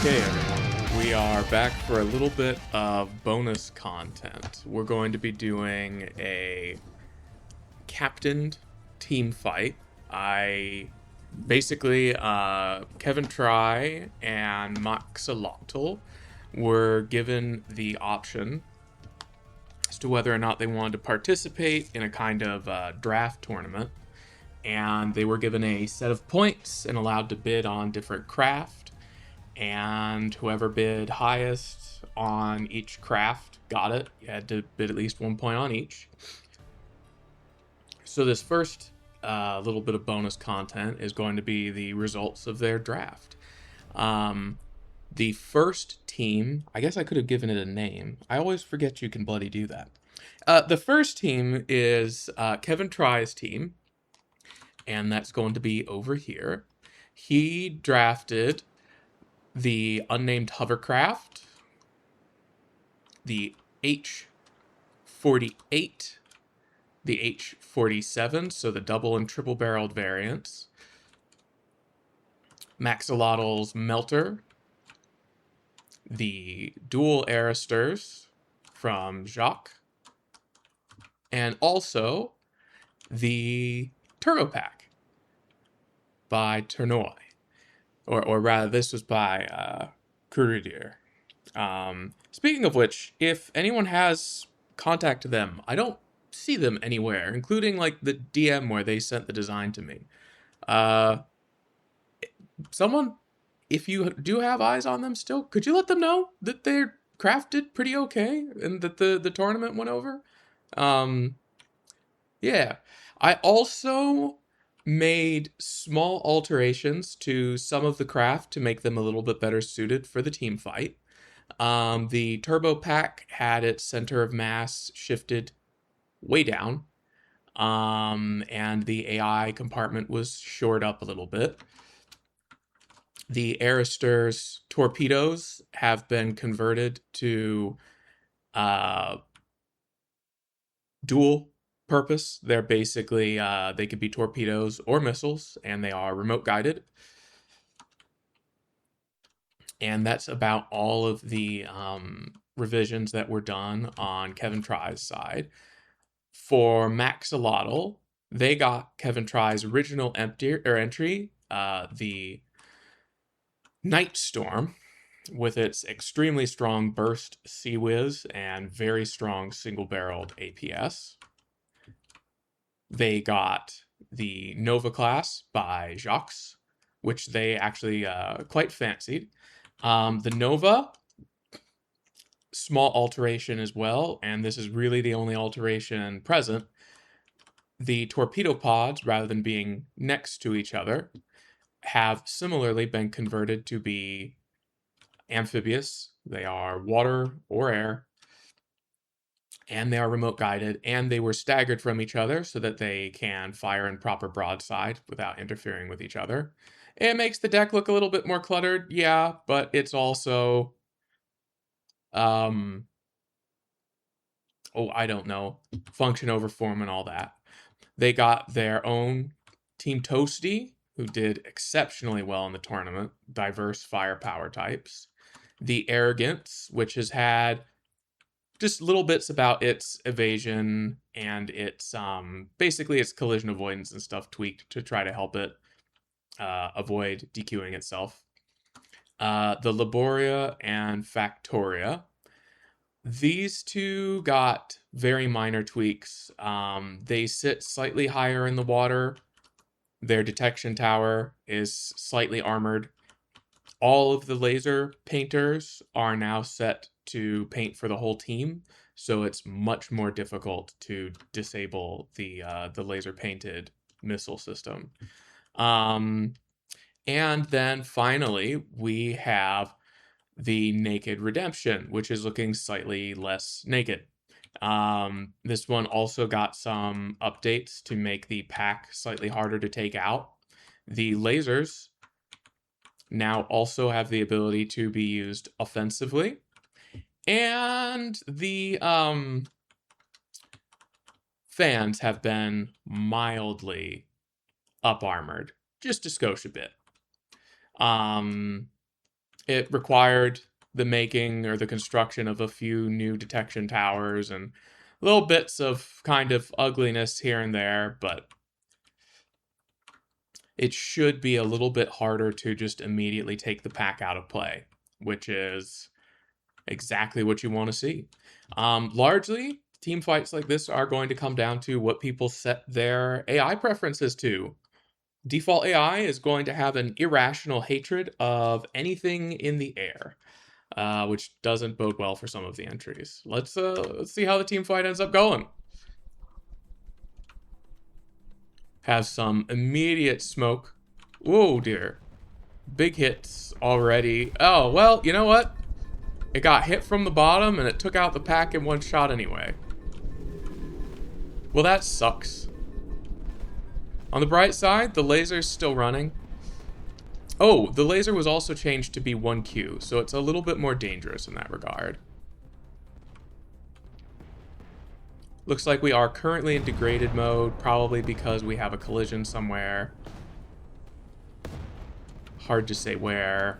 Okay, everyone, we are back for a little bit of bonus content. We're going to be doing a captained team fight. Kevin Try and Maxalotl were given the option as to whether or not they wanted to participate in a kind of draft tournament. And they were given a set of points and allowed to bid on different craft. And whoever bid highest on each craft got it. You had to bid at least 1 point on each. So this first little bit of bonus content is going to be the results of their draft. The first team, I guess I could have given it a name. I always forget you can bloody do that. The first team is Kevin Try's team, and that's going to be over here. He drafted the unnamed hovercraft, the H-48, the H-47, so the double and triple barreled variants, Maxalotl's melter, the dual aristers from Jacques, and also the turbo pack by Tournoy. Or rather, this was by Courier. Speaking of which, if anyone has contact to them, I don't see them anywhere, including like the DM where they sent the design to me. Someone, if you do have eyes on them still, could you let them know that they're crafted pretty okay and that the tournament went over? Yeah. I also made small alterations to some of the craft to make them a little bit better suited for the team fight. The turbo pack had its center of mass shifted way down, and the AI compartment was shored up a little bit. The Arister's torpedoes have been converted to dual purpose. They're basically, they could be torpedoes or missiles, and they are remote guided. And that's about all of the revisions that were done on Kevin Try's side. For Maxalotl, they got Kevin Try's original entry, the Night Storm, with its extremely strong burst Sea Whiz and very strong single-barreled APS. They got the Nova class by Jacques, which they actually quite fancied. The Nova, small alteration as well, and this is really the only alteration present. The torpedo pods, rather than being next to each other, have similarly been converted to be amphibious. They are water or air, and they are remote guided, and they were staggered from each other so that they can fire in proper broadside without interfering with each other. It makes the deck look a little bit more cluttered, yeah, but it's also, I don't know, function over form and all that. They got their own Team Toasty, who did exceptionally well in the tournament, diverse firepower types. The Arrogance, which has had just little bits about its evasion and its basically its collision avoidance and stuff tweaked to try to help it avoid DQing itself. The Laboria and Factoria. These two got very minor tweaks. They sit slightly higher in the water. Their detection tower is slightly armored. All of the laser painters are now set to paint for the whole team, so it's much more difficult to disable the laser painted missile system. And then finally, we have the Naked Redemption, which is looking slightly less naked. This one also got some updates to make the pack slightly harder to take out. The lasers now also have the ability to be used offensively. And the fans have been mildly up-armored, just a skosh a bit. It required the making or the construction of a few new detection towers and little bits of kind of ugliness here and there, but it should be a little bit harder to just immediately take the pack out of play, which is exactly what you want to see. Largely, team fights like this are going to come down to what people set their AI preferences to. Default AI is going to have an irrational hatred of anything in the air, which doesn't bode well for some of the entries. Let's see how the team fight ends up going. Have some immediate smoke. Whoa, dear. Big hits already. Oh, well, you know what? It got hit from the bottom and it took out the pack in one shot anyway. Well, that sucks. On the bright side, the laser's still running. Oh, the laser was also changed to be 1Q, so it's a little bit more dangerous in that regard. Looks like we are currently in degraded mode, probably because we have a collision somewhere. Hard to say where.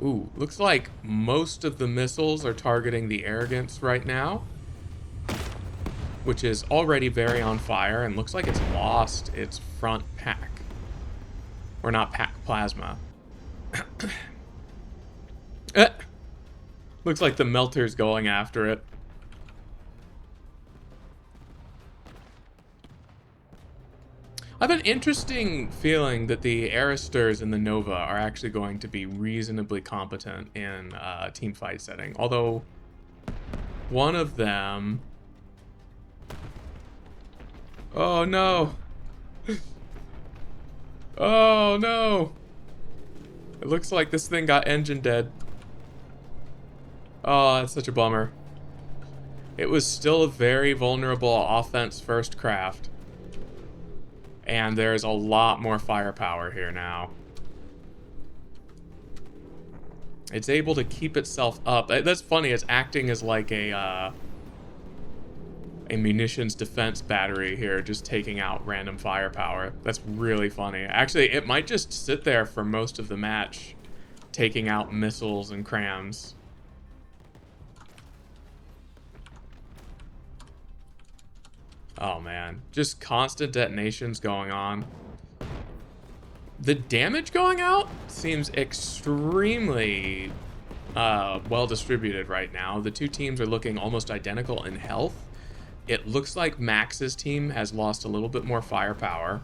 Ooh, looks like most of the missiles are targeting the Arrogance right now, which is already very on fire and looks like it's lost its front pack. Or not pack, plasma. Looks like the Melter's going after it. I have an interesting feeling that the Aristers and the Nova are actually going to be reasonably competent in team fight setting. Although, one of them... Oh no! Oh no! It looks like this thing got engine dead. Oh, that's such a bummer. It was still a very vulnerable offense-first craft. And there's a lot more firepower here now. It's able to keep itself up. That's funny, it's acting as like a munitions defense battery here, just taking out random firepower. That's really funny. Actually, it might just sit there for most of the match, taking out missiles and crams. Oh man, just constant detonations going on. The damage going out seems extremely well distributed right now. The two teams are looking almost identical in health. It looks like Max's team has lost a little bit more firepower,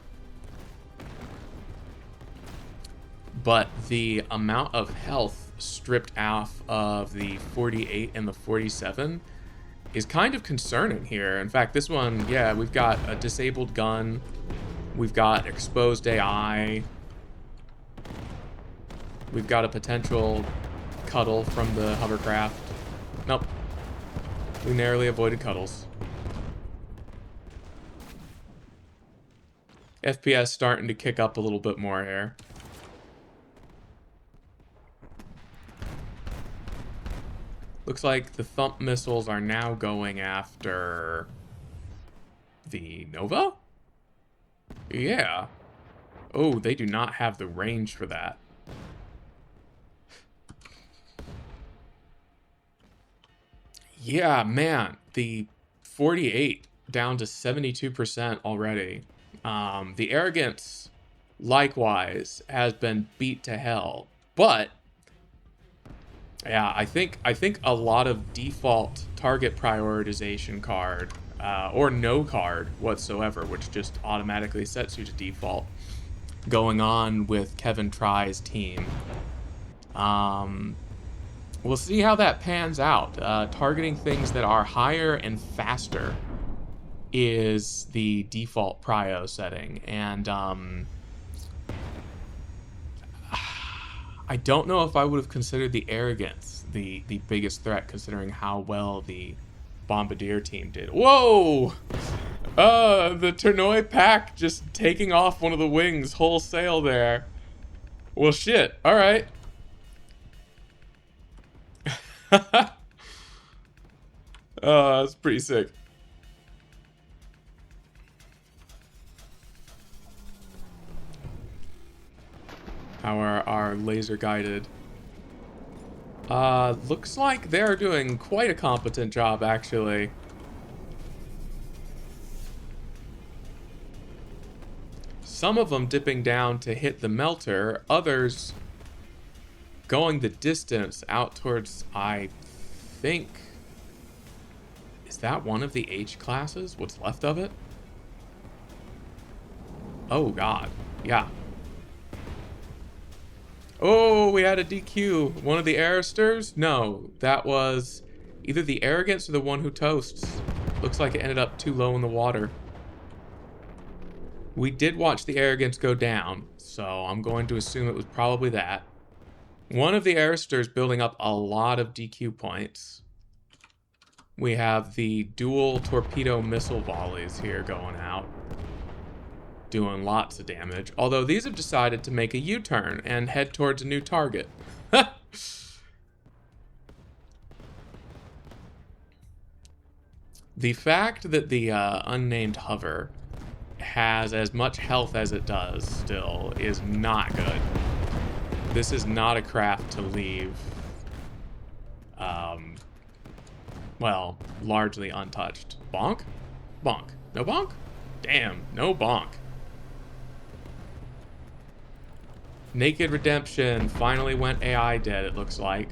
but the amount of health stripped off of the 48 and the 47 is kind of concerning here. In fact, this one, yeah, we've got a disabled gun. We've got exposed AI. We've got a potential cuddle from the hovercraft. Nope. We narrowly avoided cuddles. FPS starting to kick up a little bit more here. Looks like the thump missiles are now going after the Nova? Yeah. Oh, they do not have the range for that. Yeah, man. The 48 down to 72% already. The Arrogance, likewise, has been beat to hell. But... yeah, I think a lot of default target prioritization card, or no card whatsoever, which just automatically sets you to default, going on with Kevin Try's team. We'll see how that pans out. Targeting things that are higher and faster is the default prio setting, and I don't know if I would have considered the Arrogance the biggest threat, considering how well the Bombardier team did. Whoa! The Ternoi pack just taking off one of the wings wholesale there. Well, shit. All right. Oh, that's pretty sick. our laser guided. Looks like they're doing quite a competent job, actually. Some of them dipping down to hit the melter, others going the distance out towards, I think... Is that one of the H classes? What's left of it? Oh, God. Yeah. Oh, we had a DQ. One of the Aristers? No, that was either the Arrogance or the one who toasts. Looks like it ended up too low in the water. We did watch the Arrogance go down, so I'm going to assume it was probably that. One of the Aristers building up a lot of DQ points. We have the dual torpedo missile volleys here going out, doing lots of damage. Although these have decided to make a U-turn and head towards a new target. The fact that the unnamed hover has as much health as it does still is not good. This is not a craft to leave, well, largely untouched. Bonk? Bonk. No bonk? Damn, no bonk. Naked Redemption finally went AI dead, it looks like.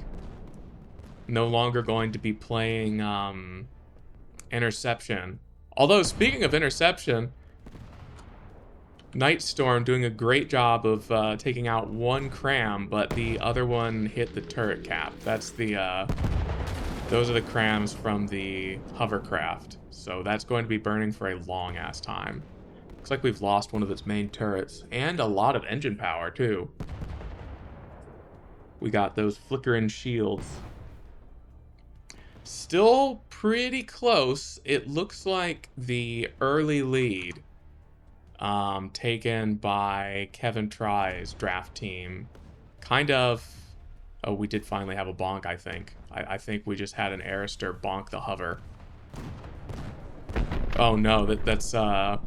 No longer going to be playing Interception. Although, speaking of Interception, Nightstorm doing a great job of taking out one cram, but the other one hit the turret cap. That's the, those are the crams from the hovercraft. So that's going to be burning for a long-ass time. Looks like we've lost one of its main turrets, and a lot of engine power, too. We got those flickering shields. Still pretty close. It looks like the early lead taken by Kevin Try's draft team. Kind of... Oh, we did finally have a bonk, I think. I think we just had an Arister bonk the hover. Oh no, that's the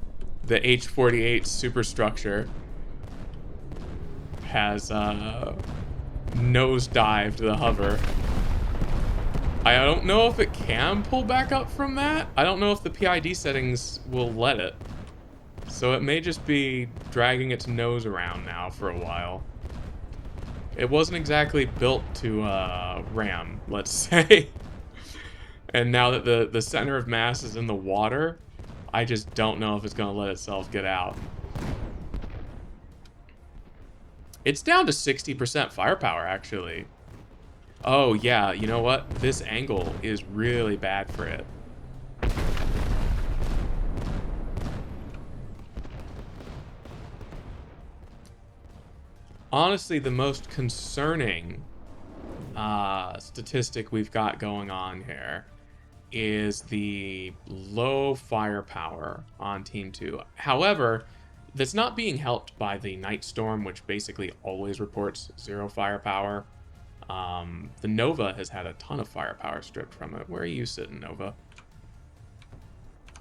H-48 superstructure has nosedived the hover. I don't know if it can pull back up from that. I don't know if the PID settings will let it. So it may just be dragging its nose around now for a while. It wasn't exactly built to ram, let's say. And now that the center of mass is in the water, I just don't know if it's going to let itself get out. It's down to 60% firepower, actually. Oh, yeah, you know what? This angle is really bad for it. Honestly, the most concerning statistic we've got going on here is the low firepower on Team 2. However, that's not being helped by the Nightstorm, which basically always reports 0 firepower. The Nova has had a ton of firepower stripped from it. Where are you sitting, Nova?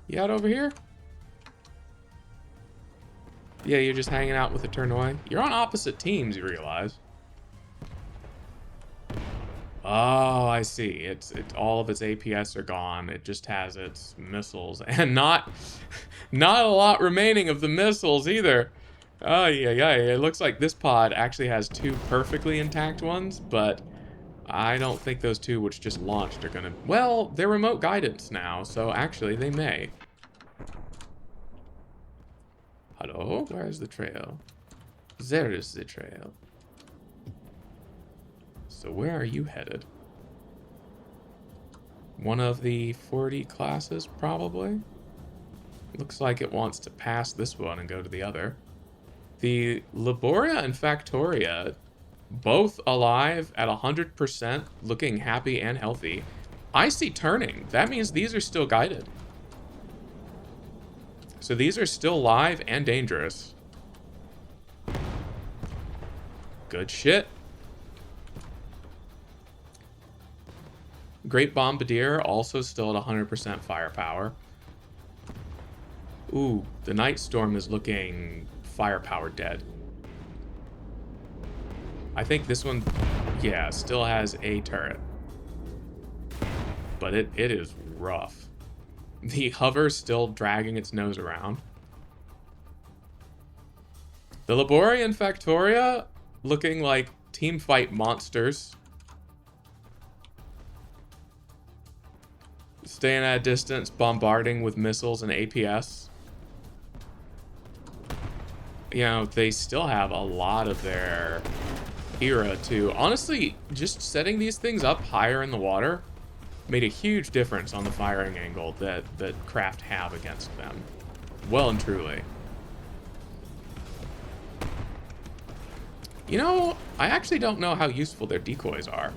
You out over here? Yeah, you're just hanging out with the Ternoi. You're on opposite teams, you realize. Oh, I see. It's all of its APS are gone. It just has its missiles, and not a lot remaining of the missiles either. Oh yeah. It looks like this pod actually has 2 perfectly intact ones, but I don't think those 2 which just launched are gonna. Well, they're remote guidance now, so actually they may. Hello, where's the trail? There is the trail. So where are you headed? One of the 40 classes, probably? Looks like it wants to pass this one and go to the other. The Laboria and Factoria, both alive at 100%, looking happy and healthy. I see turning. That means these are still guided. So these are still live and dangerous. Good shit. Great Bombardier also still at 100% firepower. Ooh, the Nightstorm is looking firepower dead. I think this one, yeah, still has a turret. But it is rough. The hover's still dragging its nose around. The Laboria and Factoria looking like team fight monsters. Staying at a distance, bombarding with missiles and APS. You know, they still have a lot of their era too. Honestly, just setting these things up higher in the water made a huge difference on the firing angle that Craft have against them. Well and truly. You know, I actually don't know how useful their decoys are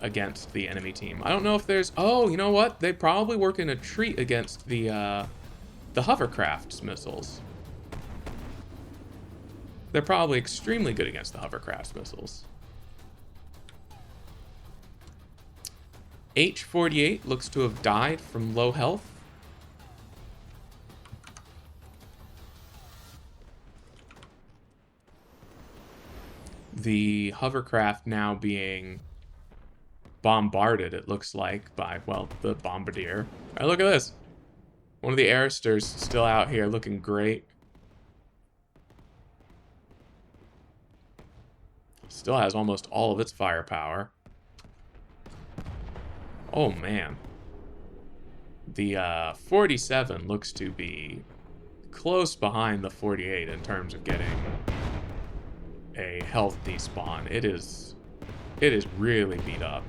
against the enemy team. I don't know if there's... Oh, you know what? They probably work in a treat against the hovercrafts missiles. They're probably extremely good against the hovercrafts missiles. H-48 looks to have died from low health. The hovercraft now being bombarded, it looks like, by, well, the bombardier. All right, look at this. One of the airsters still out here looking great. Still has almost all of its firepower. Oh, man. The 47 looks to be close behind the 48 in terms of getting a health despawn. It is really beat up.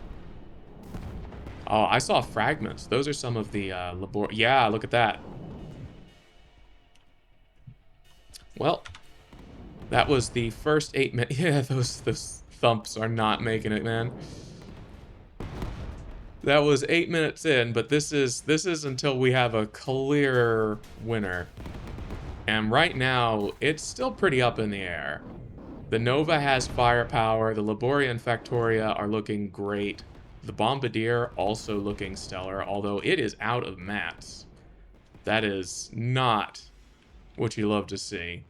Oh, I saw fragments. Those are some of the labor... Yeah, look at that. Well, that was the first 8 minutes. Yeah, those thumps are not making it, man. That was 8 minutes in, but this is until we have a clear winner. And right now, it's still pretty up in the air. The Nova has firepower. The Laboria and Factoria are looking great. The Bombardier also looking stellar, although it is out of mats. That is not what you love to see.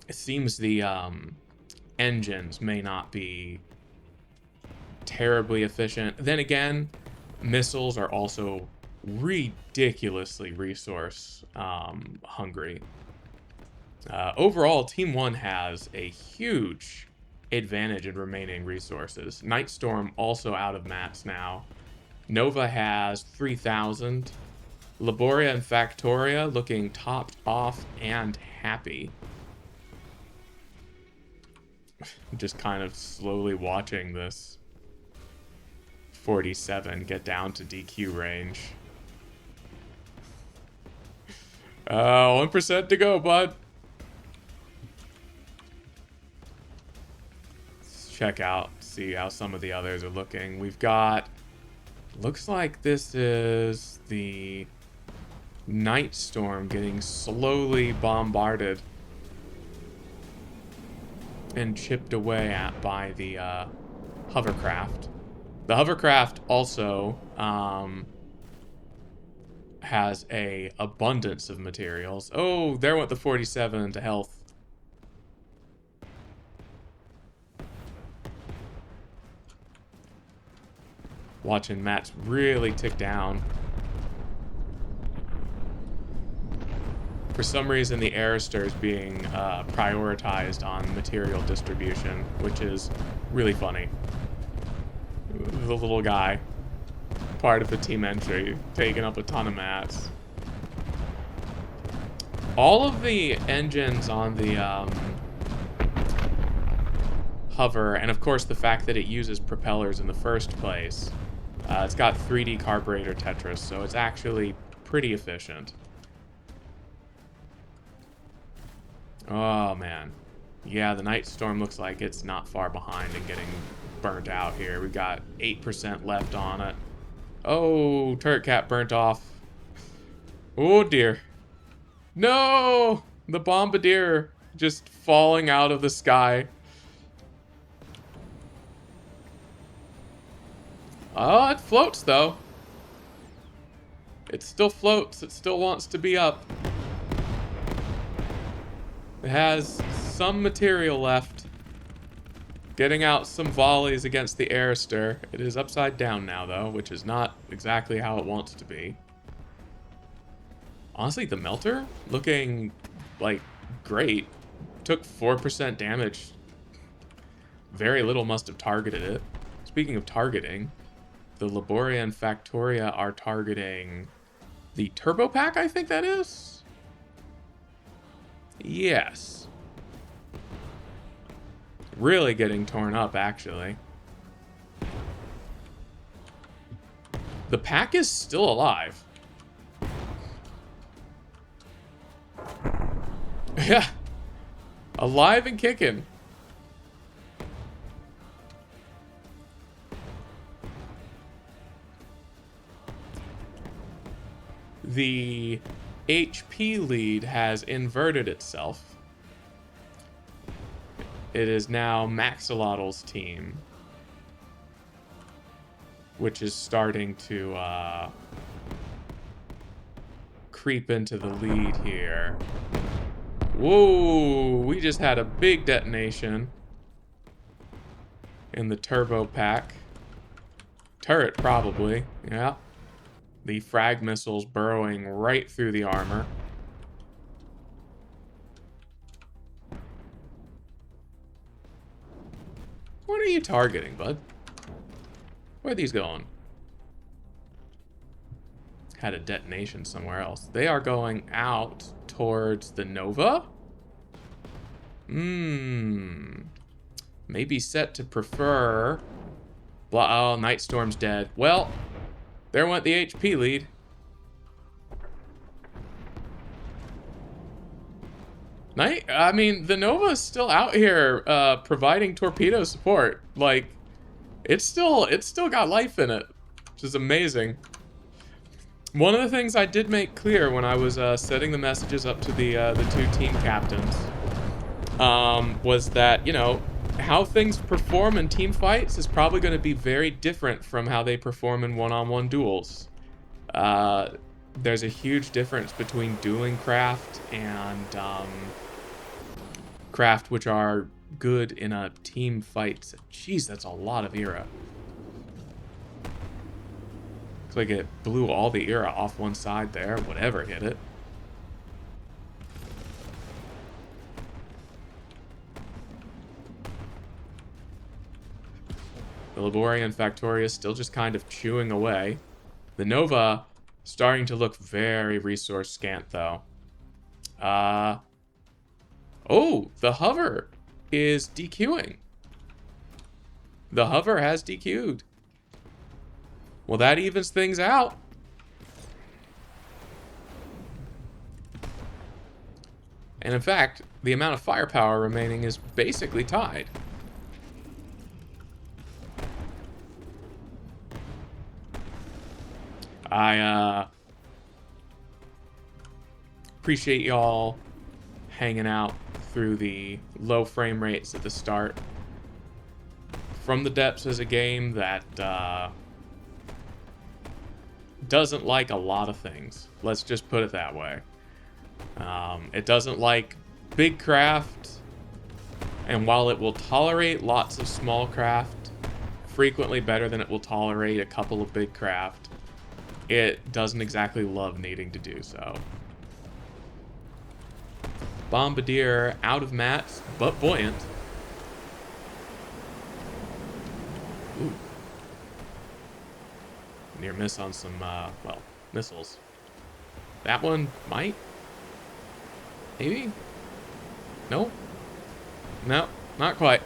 It seems the engines may not be terribly efficient. Then again, missiles are also ridiculously resource hungry. Overall, Team 1 has a huge advantage in remaining resources. Nightstorm also out of mats now. Nova has 3,000. Laboria and Factoria looking topped off and happy. Just kind of slowly watching this 47 get down to DQ range. 1% to go, bud. Let's check out, see how some of the others are looking. We've got, looks like this is the Nightstorm getting slowly bombarded and chipped away at by the hovercraft. The hovercraft also has a abundance of materials. Oh, there went the 47 into health. Watching Matt's really tick down. For some reason, the Aerister is being prioritized on material distribution, which is really funny. The little guy, part of the team entry, taking up a ton of mats. All of the engines on the hover, and of course the fact that it uses propellers in the first place, it's got 3D carburetor Tetris, so it's actually pretty efficient. Oh, man. Yeah, the Nightstorm looks like it's not far behind and getting burnt out here. We've got 8% left on it. Oh, turret cap burnt off. Oh, dear. No! The Bombardier just falling out of the sky. Oh, it floats, though. It still floats. It still wants to be up. It has some material left. Getting out some volleys against the Airster. It is upside down now, though, which is not exactly how it wants to be. Honestly, the Melter looking, like, great. Took 4% damage. Very little must have targeted it. Speaking of targeting, the Laboria and Factoria are targeting the Turbo Pack, I think that is? Yes. Really getting torn up, actually. The pack is still alive. Yeah. Alive and kicking. The HP lead has inverted itself. It is now Maxolotl's team, which is starting to creep into the lead here. Whoa, we just had a big detonation in the Turbo Pack. Turret, probably, yeah. The frag missiles burrowing right through the armor. What are you targeting, bud? Where are these going? Had a detonation somewhere else. They are going out towards the Nova? Maybe set to prefer... Oh, Nightstorm's dead. Well, there went the HP lead. I mean, the Nova's still out here providing torpedo support. Like, it's still got life in it, which is amazing. One of the things I did make clear when I was setting the messages up to the two team captains was that, you know, how things perform in team fights is probably going to be very different from how they perform in one-on-one duels. There's a huge difference between dueling craft and craft which are good in a team fight. Jeez, that's a lot of era. Looks like it blew all the era off one side there. Whatever hit it. The Laboria and Factoria still just kind of chewing away. The Nova starting to look very resource scant, though. Oh, the Hover is DQing. The Hover has DQ'd. Well, that evens things out. And in fact, the amount of firepower remaining is basically tied. I appreciate y'all hanging out through the low frame rates at the start. From the Depths is a game that doesn't like a lot of things. Let's just put it that way. It doesn't like big craft, and while it will tolerate lots of small craft, frequently better than it will tolerate a couple of big craft, it doesn't exactly love needing to do so. Bombardier out of mats, but buoyant. Ooh. Near miss on some, well, missiles. That one might? Maybe? No? No, not quite.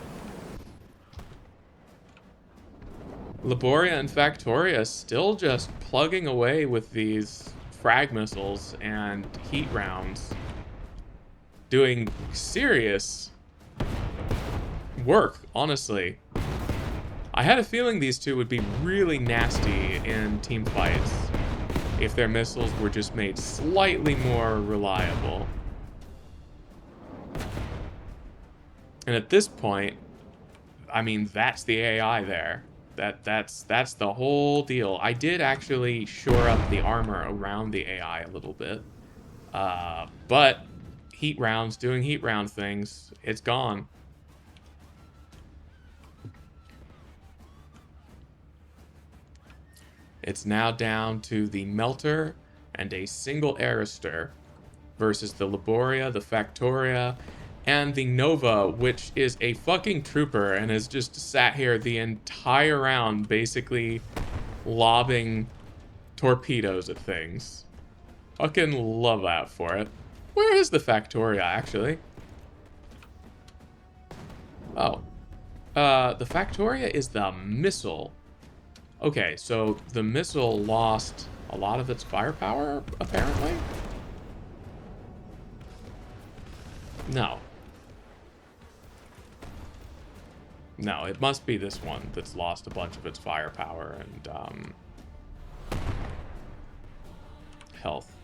Laboria and Factoria still just plugging away with these frag missiles and heat rounds. Doing serious work, honestly. I had a feeling these two would be really nasty in team fights if their missiles were just made slightly more reliable. And at this point, I mean, that's the AI there. That's the whole deal. I did actually shore up the armor around the AI a little bit. But heat rounds, doing heat round things, it's gone. It's now down to the Melter and a single Arister versus the Laboria, the Factoria, and the Nova, which is a fucking trooper and has just sat here the entire round basically lobbing torpedoes at things. Fucking love that for it. Where is the Factoria, actually? Oh. The Factoria is the missile. Okay, so the missile lost a lot of its firepower, apparently? No. No, it must be this one that's lost a bunch of its firepower and, health.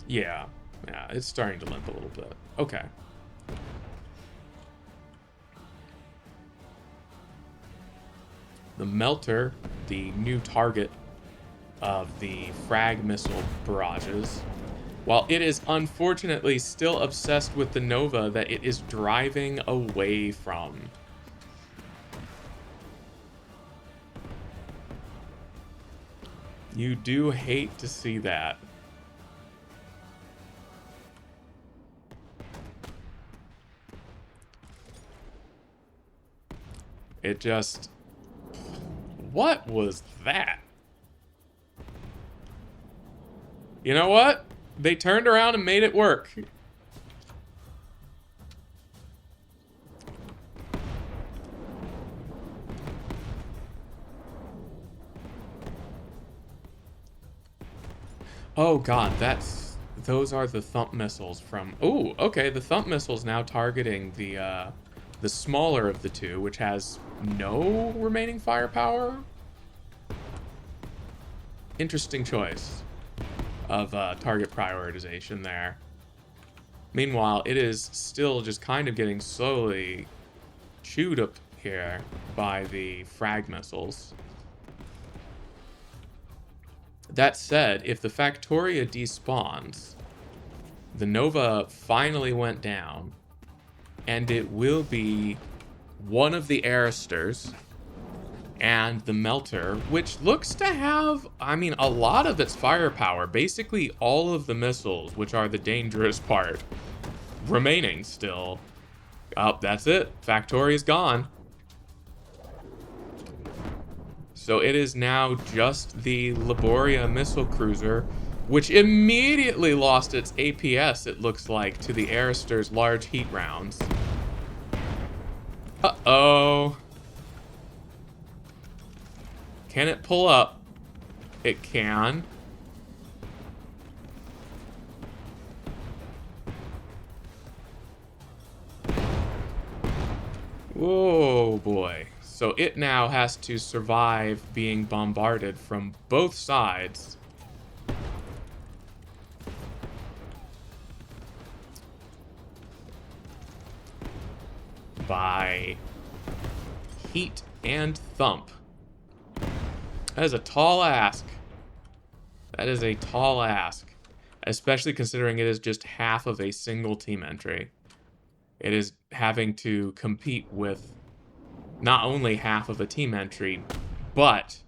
Yeah, it's starting to limp a little bit. Okay. The Melter, the new target of the frag missile barrages, while it is unfortunately still obsessed with the Nova that it is driving away from. You do hate to see that. It just... What was that? You know what? They turned around and made it work. Oh god, those are the thump missiles from... Ooh, okay, the thump missile's now targeting the smaller of the two, which has no remaining firepower. Interesting choice of target prioritization there. Meanwhile, it is still just kind of getting slowly chewed up here by the frag missiles. That said, if the Factoria despawns, the Nova finally went down, and it will be one of the Aristers and the Melter, which looks to have, I mean, a lot of its firepower. Basically all of the missiles, which are the dangerous part, remaining still. Oh, that's it. Factoria's gone. So it is now just the Laboria missile cruiser, which immediately lost its APS, it looks like, to the Arister's large heat rounds. Uh-oh. Can it pull up? It can. Whoa, boy. So it now has to survive being bombarded from both sides. By heat and thump. That is a tall ask. That is a tall ask. Especially considering it is just half of a single team entry. It is having to compete with not only half of a team entry, but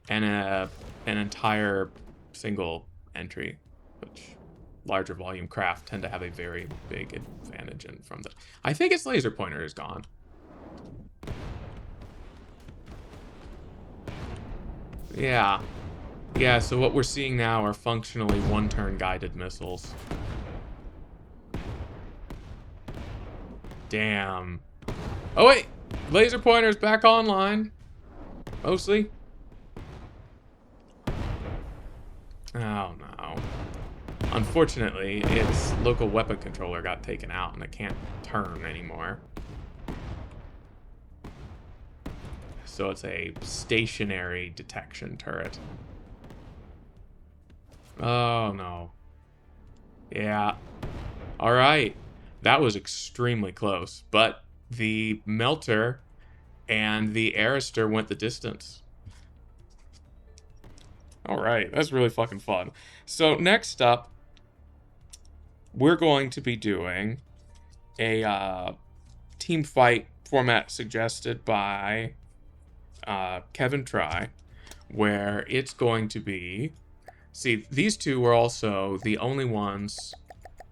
an entire single entry, which larger volume craft tend to have a very big advantage in from the... I think its laser pointer is gone. Yeah. Yeah, so what we're seeing now are functionally one-turn guided missiles. Damn. Oh, wait! Laser pointer's back online. Mostly. Oh, no. Unfortunately, its local weapon controller got taken out and it can't turn anymore. So it's a stationary detection turret. Oh, no. Yeah. Alright. That was extremely close. But the Melter and the Arister went the distance. Alright. That's really fucking fun. So next up, we're going to be doing a team fight format suggested by Kevin Try, where it's going to be... See, these two were also the only ones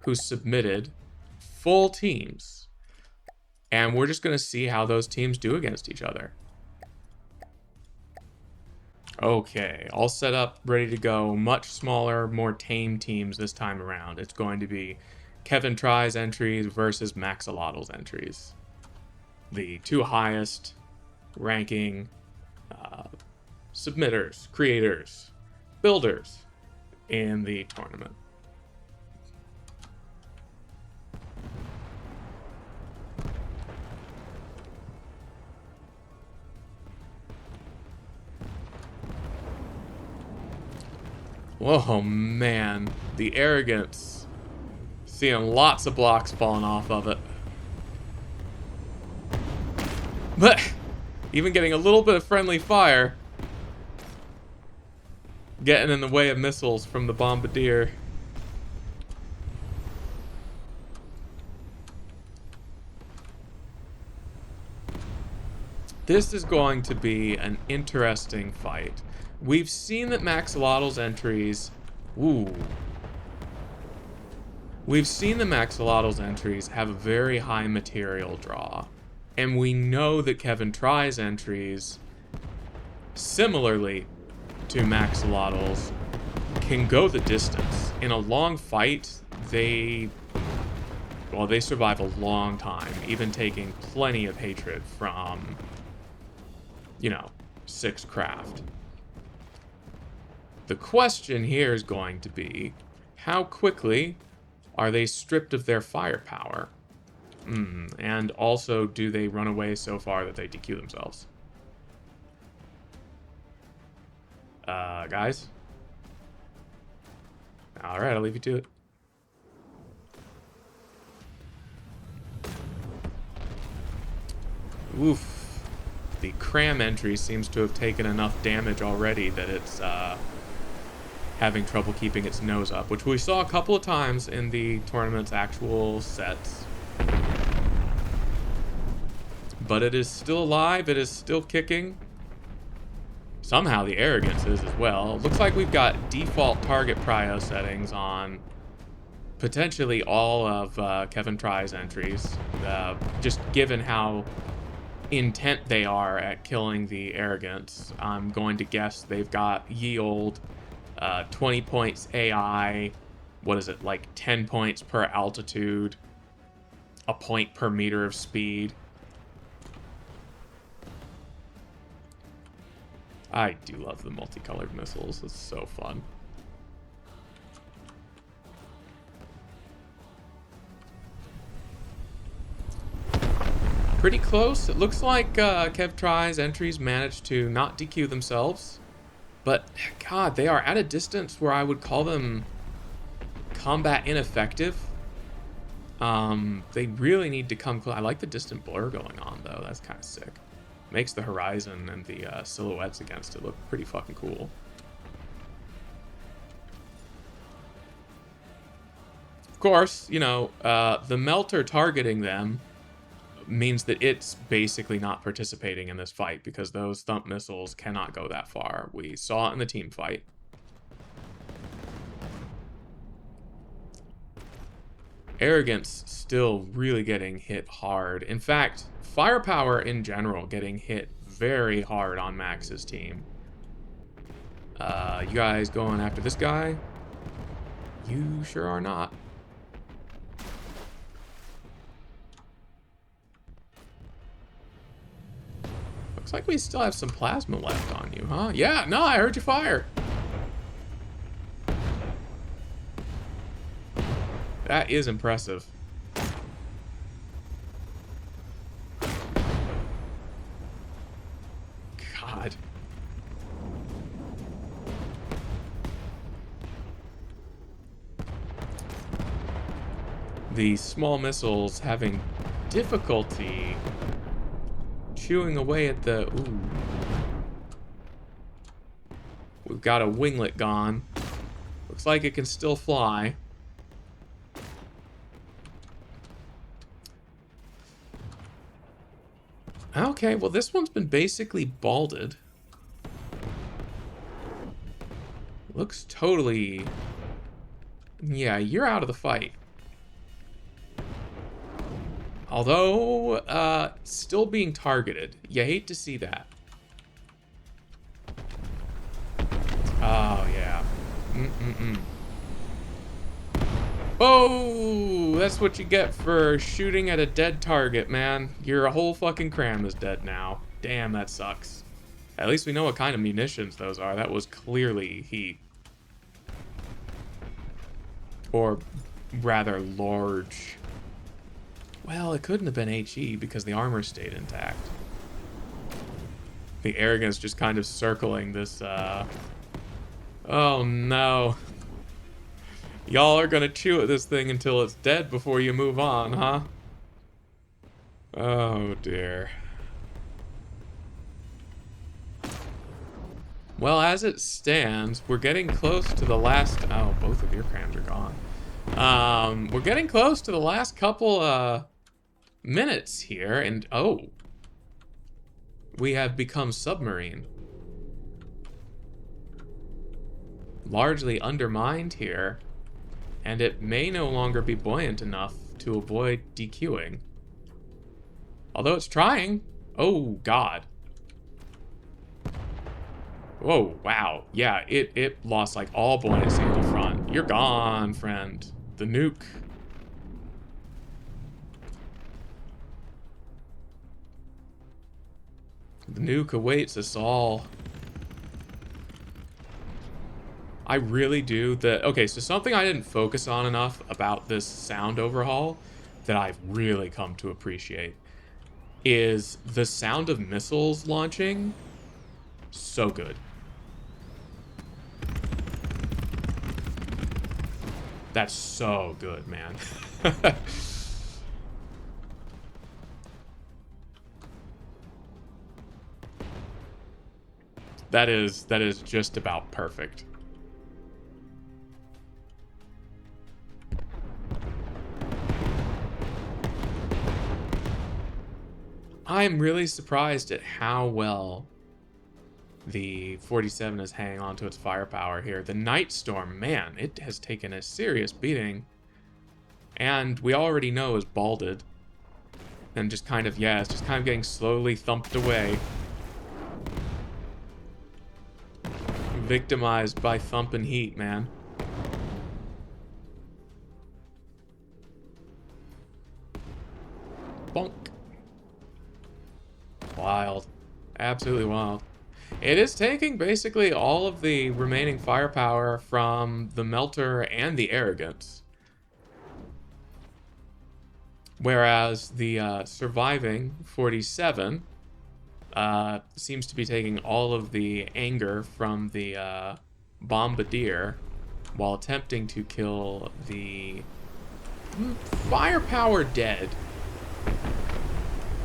who submitted full teams. And we're just going to see how those teams do against each other. Okay, all set up, ready to go. Much smaller, more tame teams this time around. It's going to be Kevin Try's entries versus Maxolotl's entries. The two highest ranking submitters, creators, builders in the tournament. Whoa, man. The arrogance. Seeing lots of blocks falling off of it. But even getting a little bit of friendly fire. Getting in the way of missiles from the bombardier. This is going to be an interesting fight. We've seen that Maxolotl's entries... Ooh. We've seen the Maxolotl's entries have a very high material draw. And we know that Kevin Try's entries, similarly to Maxolotl's, can go the distance. In a long fight, they survive a long time, even taking plenty of hatred from, you know, 6 craft. The question here is going to be, how quickly are they stripped of their firepower? And also, do they run away so far that they DQ themselves? Guys? Alright, I'll leave you to it. Oof. The Cram entry seems to have taken enough damage already that it's, having trouble keeping its nose up, which we saw a couple of times in the tournament's actual sets. But it is still alive, it is still kicking. Somehow the arrogance is as well. Looks like we've got default target prio settings on potentially all of Kevin Try's entries. Just given how intent they are at killing the arrogance, I'm going to guess they've got ye olde 20 points AI, what is it, like 10 points per altitude, a point per meter of speed. I do love the multicolored missiles, it's so fun. Pretty close. It looks like Kev Try's entries managed to not DQ themselves. But, God, they are at a distance where I would call them combat ineffective. They really need to come close. I like the distant blur going on, though. That's kind of sick. Makes the horizon and the silhouettes against it look pretty fucking cool. Of course, you know, the melter targeting them means that it's basically not participating in this fight because those thump missiles cannot go that far. We saw it in the team fight. Arrogance still really getting hit hard. In fact, firepower in general getting hit very hard on Max's team. You guys going after this guy? You sure are not. Looks like we still have some plasma left on you, huh? Yeah, no, I heard you fire. That is impressive. God. The small missiles having difficulty chewing away at the... Ooh. We've got a winglet gone. Looks like it can still fly. Okay, well this one's been basically balded. Looks totally... Yeah, you're out of the fight. Although, still being targeted. You hate to see that. Oh, yeah. Oh, that's what you get for shooting at a dead target, man. Your whole fucking cram is dead now. Damn, that sucks. At least we know what kind of munitions those are. That was clearly heat. Or rather large. Well, it couldn't have been HE because the armor stayed intact. The arrogance just kind of circling this, Oh no. Y'all are gonna chew at this thing until it's dead before you move on, huh? Oh dear. Well, as it stands, we're getting close to the last... Oh, both of your crams are gone. We're getting close to the last couple, minutes here, and... Oh. We have become submarine. Largely undermined here, and it may no longer be buoyant enough to avoid DQing. Although it's trying. Oh, God. Whoa, wow. Yeah, it lost like all buoyancy in the front. You're gone, friend. The nuke. The nuke awaits us all. I really do. Okay, so something I didn't focus on enough about this sound overhaul that I've really come to appreciate is the sound of missiles launching. So good. That's so good, man. That is just about perfect. I'm really surprised at how well the 47 is hanging on to its firepower here. The Night Storm, man, it has taken a serious beating. And we already know is balded. And just kind of, yeah, it's just kind of getting slowly thumped away. Victimized by thump and heat, man. Bonk. Wild. Absolutely wild. It is taking basically all of the remaining firepower from the Melter and the Arrogance. Whereas the surviving 47 seems to be taking all of the anger from the Bombardier while attempting to kill the firepower dead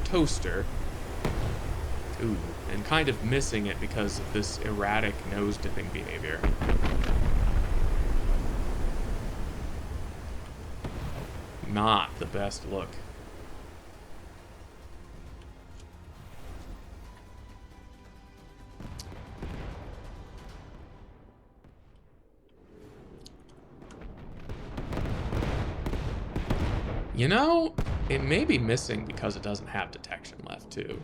Toaster. Ooh, and kind of missing it because of this erratic nose dipping behavior. Not the best look. You know, it may be missing because it doesn't have detection left, too.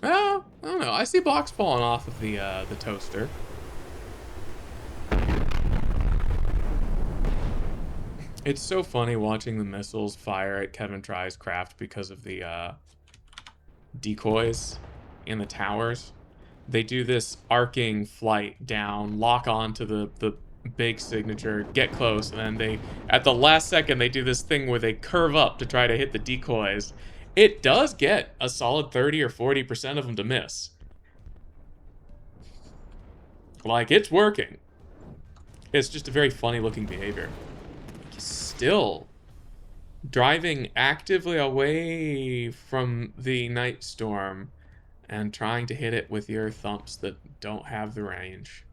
Oh, I don't know. I see blocks falling off of the Toaster. It's so funny watching the missiles fire at Kevin Try's craft because of the decoys in the towers. They do this arcing flight down, lock on to the big signature, get close, and then they, at the last second, they do this thing where they curve up to try to hit the decoys. It does get a solid 30 or 40% of them to miss. Like, it's working. It's just a very funny looking behavior. Still driving actively away from the Night Storm and trying to hit it with your thumps that don't have the range.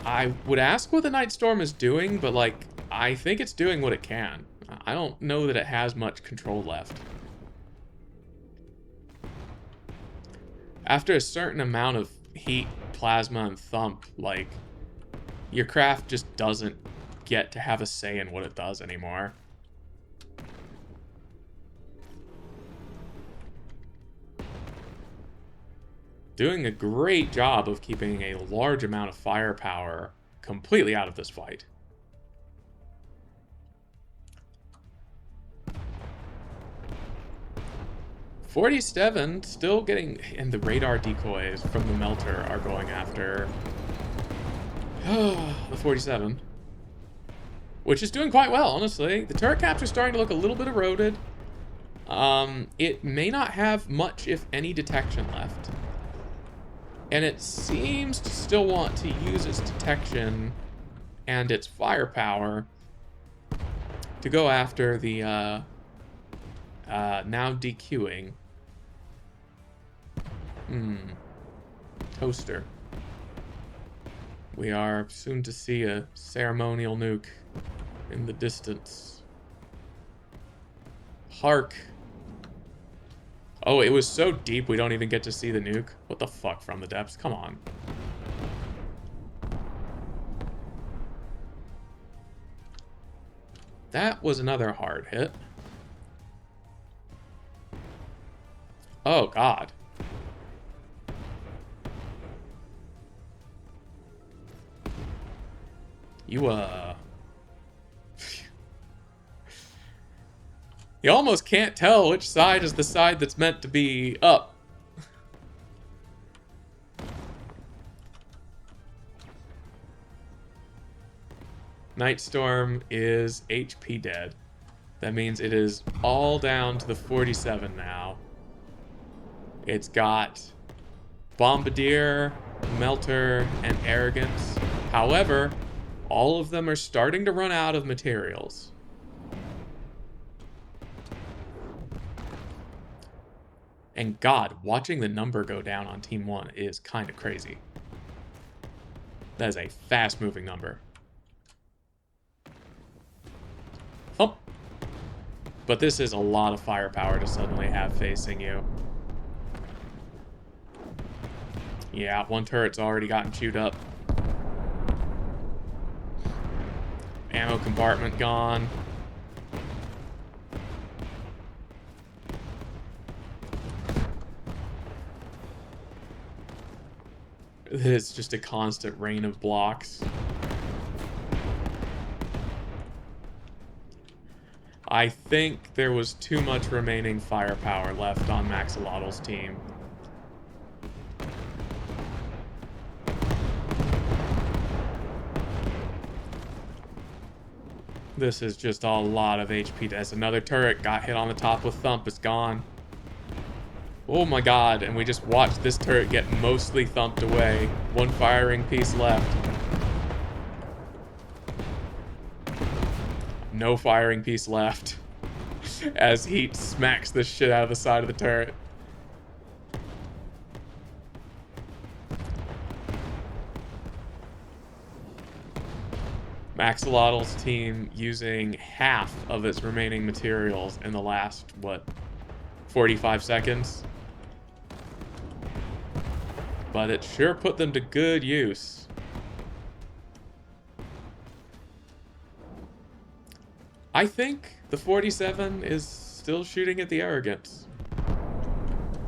I would ask what the Night Storm is doing, but, like, I think it's doing what it can. I don't know that it has much control left. After a certain amount of heat, plasma, and thump, like, your craft just doesn't get to have a say in what it does anymore. Doing a great job of keeping a large amount of firepower completely out of this fight. .47 still getting, and the radar decoys from the melter are going after the 47, which is doing quite well, honestly. The turret caps are starting to look a little bit eroded. It may not have much, if any, detection left. And it seems to still want to use its detection and its firepower to go after the now DQing toaster. We are soon to see a ceremonial nuke in the distance. Hark. Oh, it was so deep we don't even get to see the nuke. What the fuck, from the depths? Come on. That was another hard hit. Oh, God. You, You almost can't tell which side is the side that's meant to be up. Nightstorm is HP dead. That means it is all down to the 47 now. It's got Bombardier, Melter, and Arrogance. However, all of them are starting to run out of materials. And God, watching the number go down on Team 1 is kind of crazy. That is a fast-moving number. Oh. But this is a lot of firepower to suddenly have facing you. Yeah, one turret's already gotten chewed up. Ammo compartment gone. It's just a constant rain of blocks. I think there was too much remaining firepower left on Maxolotl's team. This is just a lot of HP. As another turret got hit on the top with thump, it's gone. Oh my God, and we just watched this turret get mostly thumped away. One firing piece left. No firing piece left. As heat smacks the shit out of the side of the turret. Maxolotl's team using half of its remaining materials in the last, what, 45 seconds? But it sure put them to good use. I think the 47 is still shooting at the Arrogance.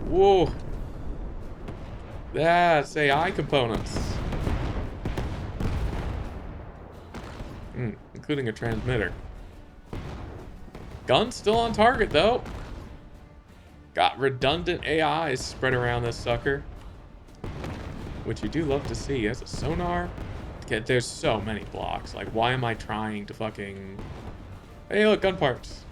Whoa. That's AI components. Including a transmitter. Gun's still on target, though. Got redundant AIs spread around this sucker. Which you do love to see. As a sonar, there's so many blocks. Like, why am I trying to fucking... Hey, look, gun parts.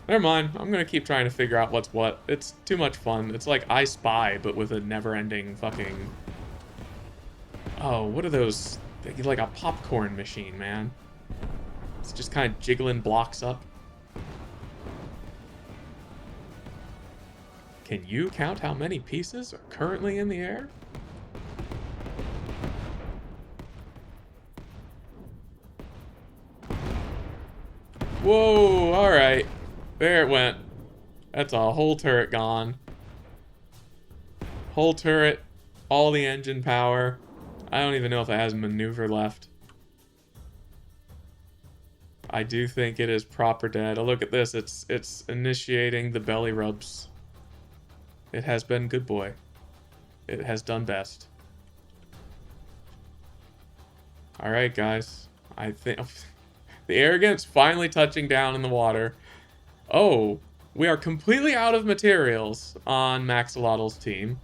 Never mind. I'm gonna keep trying to figure out what's what. It's too much fun. It's like I Spy, but with a never-ending fucking... Oh, what are those? Like a popcorn machine, man. It's just kind of jiggling blocks up. Can you count how many pieces are currently in the air? Whoa, alright. There it went. That's a whole turret gone. Whole turret, all the engine power. I don't even know if it has maneuver left. I do think it is proper dead. Oh, look at this. It's initiating the belly rubs. It has been good boy. It has done best. Alright, guys. I think... the Arrogant's finally touching down in the water. Oh, we are completely out of materials on Maxolotl's team.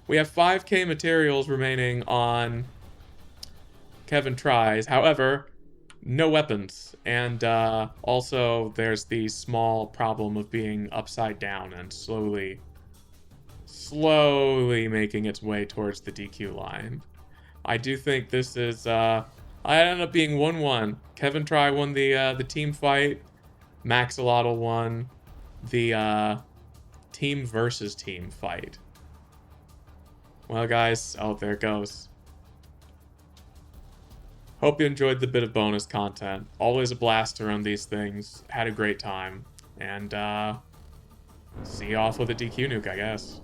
We have 5k materials remaining on Kevin Tries. However, no weapons. And also, there's the small problem of being upside down and slowly making its way towards the DQ line. I do think this is... I ended up being 1-1. Kevin Try won the team fight. Maxolotl won the team versus team fight. Well, guys, oh, there it goes. Hope you enjoyed the bit of bonus content. Always a blast to run these things. Had a great time. And see you off with a DQ nuke, I guess.